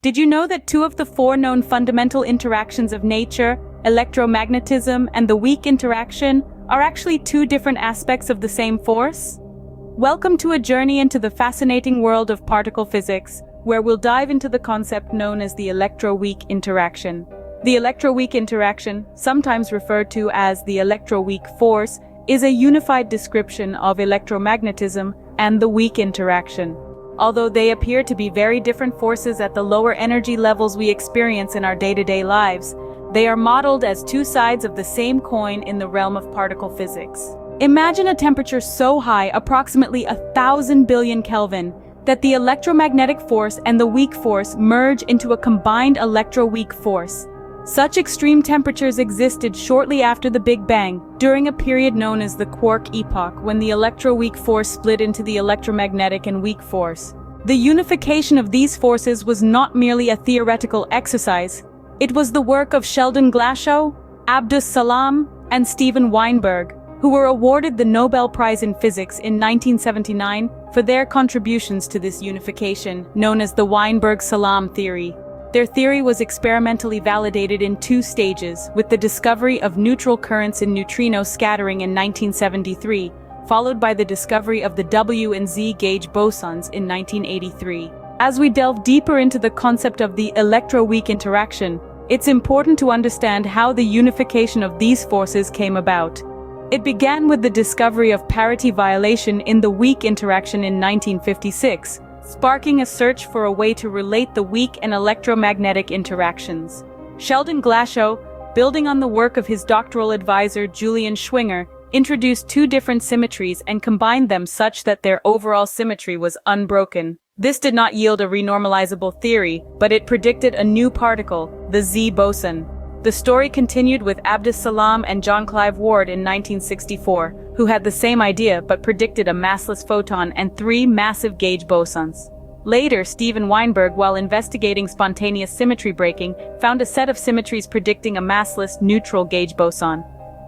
Did you know that two of the four known fundamental interactions of nature, electromagnetism and the weak interaction, are actually two different aspects of the same force? Welcome to a journey into the fascinating world of particle physics, where we'll dive into the concept known as the electroweak interaction. The electroweak interaction, sometimes referred to as the electroweak force, is a unified description of electromagnetism and the weak interaction. Although they appear to be very different forces at the lower energy levels we experience in our day-to-day lives, they are modeled as two sides of the same coin in the realm of particle physics. Imagine a temperature so high, approximately 1,000 billion Kelvin, that the electromagnetic force and the weak force merge into a combined electroweak force. Such extreme temperatures existed shortly after the Big Bang, during a period known as the quark epoch, when the electroweak force split into the electromagnetic and weak force. The unification of these forces was not merely a theoretical exercise. It was the work of Sheldon Glashow, Abdus Salam, and Steven Weinberg, who were awarded the Nobel Prize in Physics in 1979 for their contributions to this unification, known as the Weinberg-Salam theory. Their theory was experimentally validated in two stages, with the discovery of neutral currents in neutrino scattering in 1973, followed by the discovery of the W and Z gauge bosons in 1983. As we delve deeper into the concept of the electroweak interaction, it's important to understand how the unification of these forces came about. It began with the discovery of parity violation in the weak interaction in 1956, sparking a search for a way to relate the weak and electromagnetic interactions. Sheldon Glashow, building on the work of his doctoral advisor Julian Schwinger, introduced two different symmetries and combined them such that their overall symmetry was unbroken. This did not yield a renormalizable theory, but it predicted a new particle, the Z boson. The story continued with Abdus Salam and John Clive Ward in 1964, who had the same idea but predicted a massless photon and three massive gauge bosons. Later, Steven Weinberg, while investigating spontaneous symmetry breaking, found a set of symmetries predicting a massless neutral gauge boson.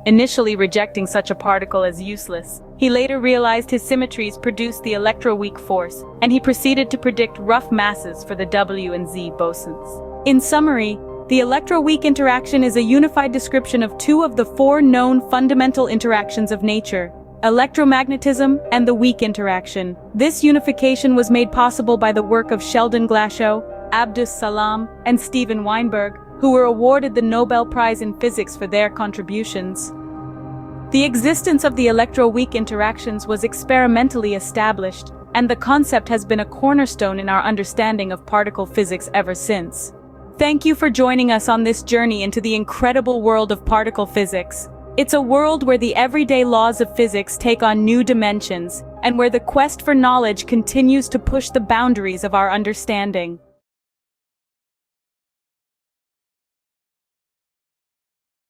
Initially rejecting such a particle as useless, he later realized his symmetries produced the electroweak force, and he proceeded to predict rough masses for the W and Z bosons. In summary, the electroweak interaction is a unified description of two of the four known fundamental interactions of nature, electromagnetism and the weak interaction. This unification was made possible by the work of Sheldon Glashow, Abdus Salam, and Steven Weinberg, who were awarded the Nobel Prize in Physics for their contributions. The existence of the electroweak interactions was experimentally established, and the concept has been a cornerstone in our understanding of particle physics ever since. Thank you for joining us on this journey into the incredible world of particle physics. It's a world where the everyday laws of physics take on new dimensions, and where the quest for knowledge continues to push the boundaries of our understanding.